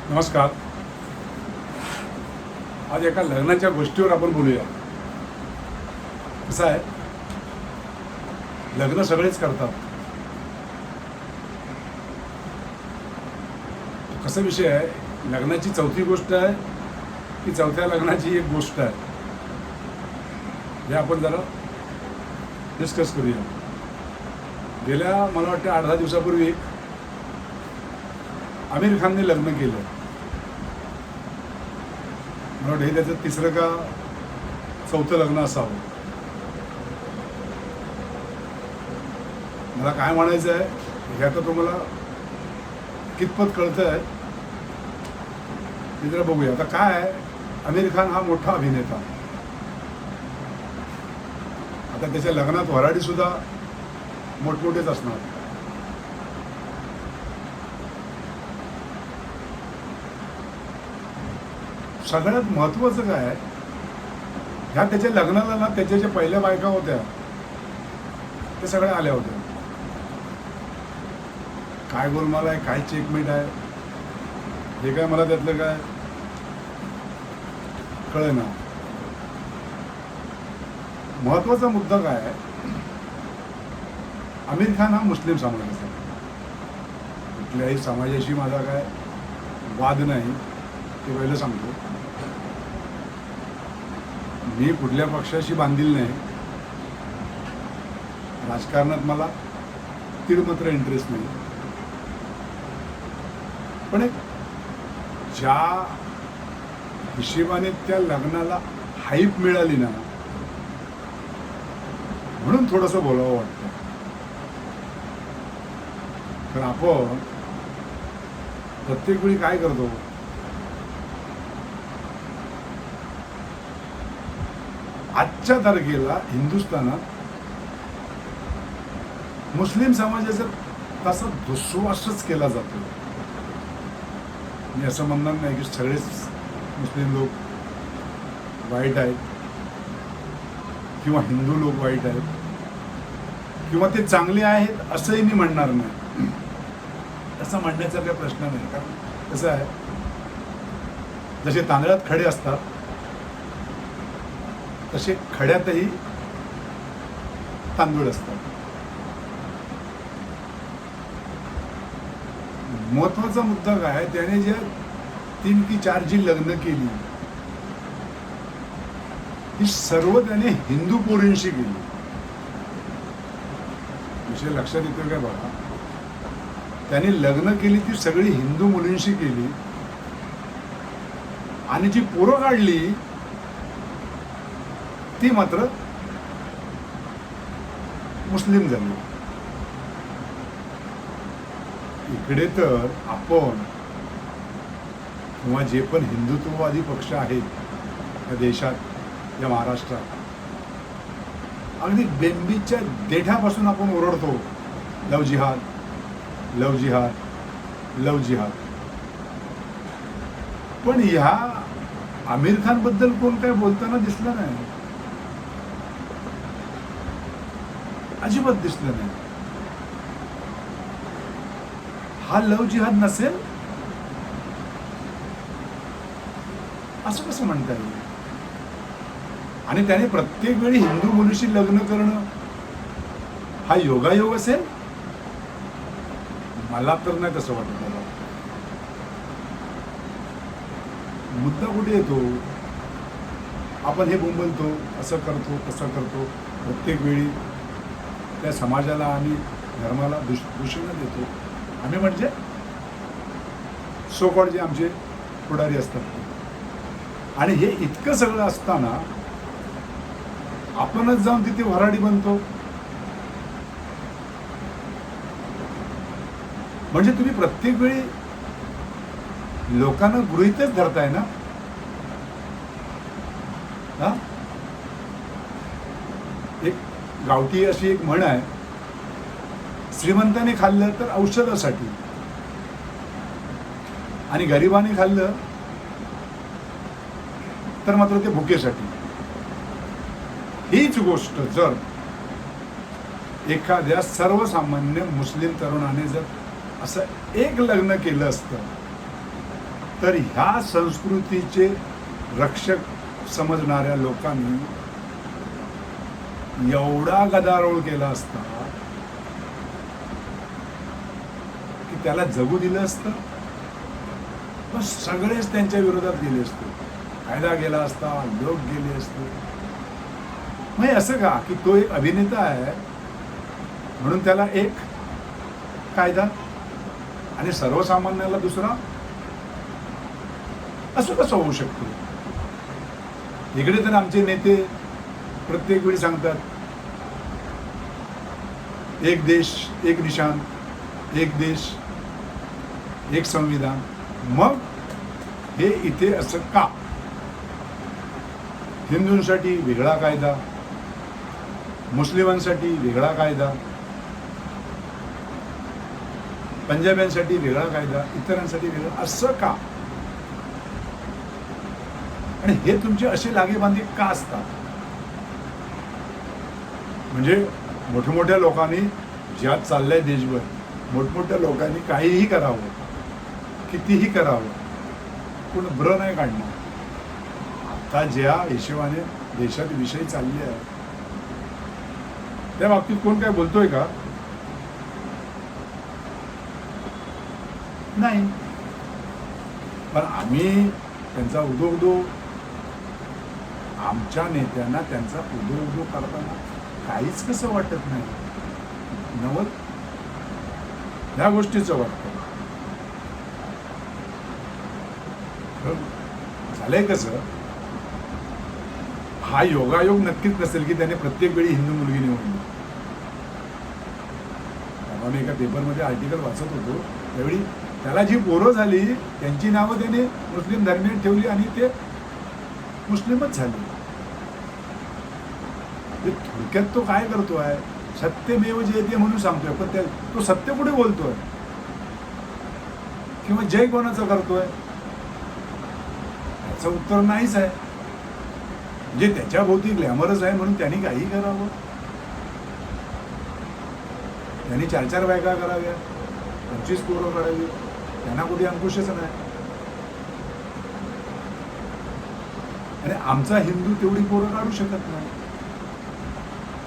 नमस्कार. आज एका लग्नाच्या गोष्टीवर आपण बोलूया. कसं आहे, लग्न सगळेच करतात. कसा विषय आहे, लग्नाची चौथी गोष्ट आहे की चौथ्या लग्नाची एक गोष्ट आहे, हे आपण जरा डिस्कस करूया. गेल्या मला वाटतं 8-10 दिवसापूर्वी आमिर खानने लग्न केलं. मला वाटतं हे त्याचं तिसरं का चौथं लग्न असावं. मला काय म्हणायचं आहे हे आता तुम्हाला कितपत कळतं आहे ते जरा बघूया. आता काय आहे, आमिर खान हा मोठा अभिनेता. आता त्याच्या लग्नात वऱ्हाडी सुद्धा मोठमोठेच असणार. सगळ्यात महत्त्वाचं काय आहे, ह्या त्याच्या लग्नाला ना त्याच्या ज्या पहिल्या बायका होत्या त्या सगळ्या आल्या होत्या. काय गोलमाल आहे, काय चेकमेट आहे, हे काय मला त्यातलं काय कळेना. महत्त्वाचा मुद्दा काय आहे, आमिर खान हा मुस्लिम समाजाचा. कुठल्याही समाजाशी माझा काय वाद नाही, ते पहिलं सांगतो. मी कुठल्या पक्षाशी बांधील नाही. राजकारणात मला तिळमात्र इंटरेस्ट नाही. पण एक ज्या हिशेबाने त्या लग्नाला हाईप मिळाली ना, म्हणून थोडंसं बोलावं वाटतं. तर आपण प्रत्येक वेळी काय करतो, आजच्या तारखेला हिंदुस्थानात मुस्लिम समाजाचा तसा दुस्वासच केला जातो. मी असं म्हणणार नाही की सगळेच मुस्लिम लोक वाईट आहेत किंवा हिंदू लोक वाईट आहेत किंवा ते चांगले आहेत असंही मी म्हणणार नाही. असं म्हणण्याचा काही प्रश्न नाही. कारण कसं आहे, जसे तांदळात खडे असतात तसे खड्यातही तांदूळ असतात. महत्वाचा मुद्दा काय आहे, त्याने ज्या 3 की 4 जी लग्न केली ही सर्व त्याने हिंदू पोरींशी केली. विषय लक्षात येतो काय बघा, त्याने लग्न केली ती सगळी हिंदू मुलींशी केली आणि जी पोरं काढली ती मात्र मुस्लिम झाली. इकडे तर आपण किंवा जे पण हिंदुत्ववादी पक्ष आहेत या देशात, या महाराष्ट्रात, अगदी बेंबीच्या देठापासून आपण ओरडतो लव जिहाद, लव जिहाद, लव जिहाद. पण ह्या आमिर खान बद्दल कोण काय बोलताना दिसलं नाही, अजिबात दिसलं नाही. हा लव जिहाद नसेल असं कसं म्हणता येईल? आणि त्याने प्रत्येक वेळी हिंदू मुलीशी लग्न करणं हा योगायोग असेल? मला तर नाही तसं वाटत. मला मुद्दा कुठे येतो, आपण हे बोंबलतो, असं करतो तसं करतो, प्रत्येक वेळी त्या समाजाला आणि धर्माला दूषण देतो. आम्ही म्हणजे सोकॉल्ड जे आमचे पुढारी असतात. आणि हे इतकं सगळं असताना आपणच जाऊन तिथे वऱ्हाडी बनतो. म्हणजे तुम्ही प्रत्येक वेळी लोकांना गृहीतच धरताय ना. हा, एक गावठी अशी एक म्हण आहे, श्रीमंताने खाल्लं तर औषधासाठी आणि गरिबाने खाल्लं तर मात्र ते भुकेसाठी. हीच गोष्ट जर एखाद्या सर्वसामान्य मुस्लिम तरुणाने जर असं एक लग्न केलं असतं तर ह्या संस्कृतीचे रक्षक समजणाऱ्या लोकांनी एवढा गदारोळ केला असता की त्याला जगू दिलं असतं, पण सगळेच त्यांच्या विरोधात गेले असते, कायदा गेला असता, लोक गेले असते. मग असं का की तो एक अभिनेता आहे म्हणून त्याला एक कायदा आणि सर्वसामान्याला दुसरा, असं कसं होऊ शकतो? इकडे तर आमचे नेते प्रत्येक वेळी सांगतात एक देश एक निशान, एक देश एक संविधान. मग हे इथे असं का? हिंदूंसाठी वेगळा कायदा, मुस्लिमांसाठी वेगळा कायदा, पंजाब्यांसाठी वेगळा कायदा, इतरांसाठी वेगळा, असं का? आणि हे तुमचे असे लागेबांधे का असतात? म्हणजे मोठमोठ्या लोकांनी ज्यात चाललंय देशभर, मोठमोठ्या लोकांनी काहीही करावं, कितीही करावं, पण ब्र नाही काढणार. आता ज्या हिशोबाने देशात विषय चालले आहे त्या बाबतीत कोण काय बोलतोय का? नाही. पण आम्ही त्यांचा उदो आमच्या नेत्यांना त्यांचा उदो करताना काहीच कसं वाटत नाही. नवल ह्या गोष्टीचं वाटतं. झालंय कसं, हा योगायोग नक्कीच नसेल की त्याने प्रत्येक वेळी हिंदू मुलगी निवडली. मी एका पेपरमध्ये आर्टिकल वाचत होतो, त्यावेळी त्याला जी पोरं झाली त्यांची नावं त्याने मुस्लिम धर्मीय ठेवली आणि ते मुस्लिमच झाले. थोडक्यात तो काय करतोय? सत्यमेव जयते म्हणून सांगतोय, पण तो सत्य कुठे बोलतोय? किंवा जय कोणाचं करतोय? याचं उत्तर नाहीच आहे. म्हणजे त्याच्या भोवती ग्लॅमरस आहे म्हणून त्यांनी काही करावं, त्यांनी 4-4 बायका कराव्या, 25 पोरं करावी, त्यांना कुठे अंकुशच नाही. आणि आमचा हिंदू तेवढी पोरं काढू शकत नाही.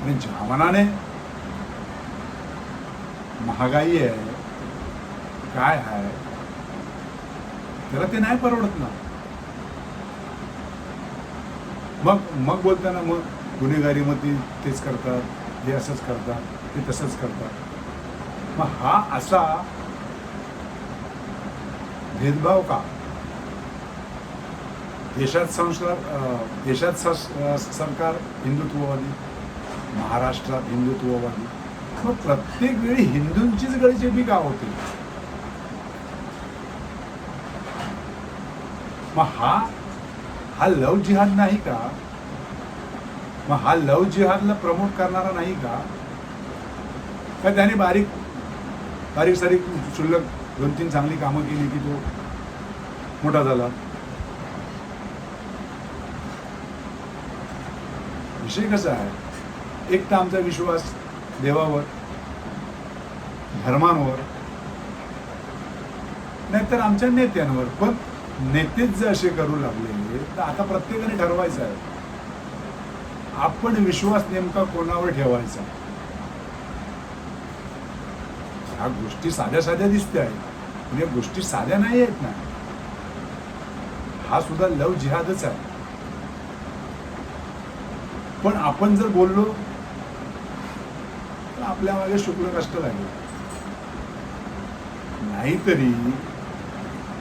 आणि ज्या मनाने महागाई आहे, काय आहे, त्याला ते नाही परवडत ना. मग बोलताना मग गुन्हेगारी मग तेच करतात, हे असंच करतात, ते तसंच करतात. मग हा असा भेदभाव का? देशात सरकार हिंदुत्ववादी, महाराष्ट्रात हिंदुत्ववादी, मग प्रत्येक वेळी हिंदूंचीच गळचेपी का होते? मग हा लव जिहाद नाही का? मग हा लव जिहादला प्रमोट करणारा नाही का? त्याने बारीक सारीक क्षुल्लक 2-3 चांगली कामं केली की तो मोठा झाला? विषय कसा आहे, एक तर आमचा विश्वास देवावर, धर्मांवर, नाहीतर आमच्या नेत्यांवर. पण नेतेच जर असे करू लागले तर आता प्रत्येकाने ठरवायचं आहे आपण विश्वास नेमका कोणावर ठेवायचा. ह्या गोष्टी साध्या दिसते आहेत, पण या गोष्टी साध्या नाही आहेत ना. हा सुद्धा लव जिहादच आहे. पण आपण जर बोललो तर आपल्या मागे शुक्ल कष्ट लागेल. नाहीतरी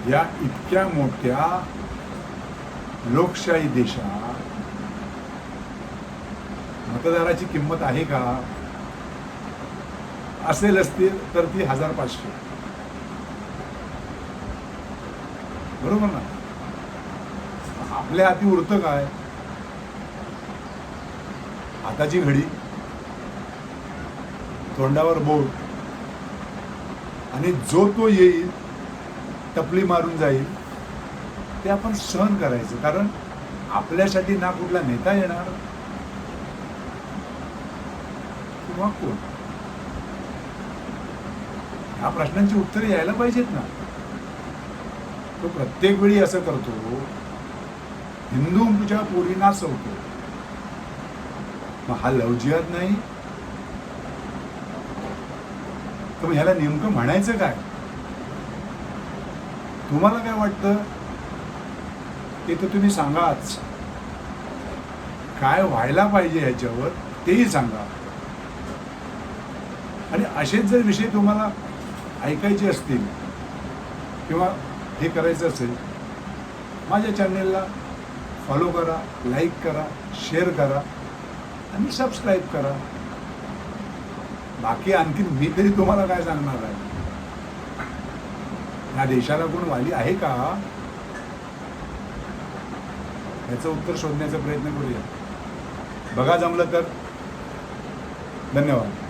या इतक्या मोठ्या लोकशाही देशात मतदाराची किंमत आहे का? असेल असतील तर ती 1500. बरोबर ना? आपल्या हाती उरतं काय? हाताची घडी, तोंडावर बोट, आणि जो तो येईल टपली मारून जाईल ते आपण सहन करायचं. कारण आपल्यासाठी ना कुठला नेता येणार किंवा कोण. ह्या प्रश्नांची उत्तरे यायला पाहिजेत ना. तो प्रत्येक वेळी असं करतो, हिंदूंच्या पोरींना सवतो. मग हा लव जिहाद नाही? तर मग ह्याला नेमकं म्हणायचं काय? तुम्हाला काय वाटतं ते तर तुम्ही सांगाच. काय व्हायला पाहिजे ह्याच्यावर तेही सांगा. आणि असेच जर विषय तुम्हाला ऐकायचे असतील किंवा हे करायचं असेल, माझ्या चॅनेलला फॉलो करा, लाईक करा, शेअर करा आणि सबस्क्राईब करा. बाकी आणखी मी तरी तुम्हाला काय सांगणार आहे? या देशाला कोण वाली आहे का? याचं उत्तर शोधण्याचा प्रयत्न करूया. बघा जमलं तर. धन्यवाद.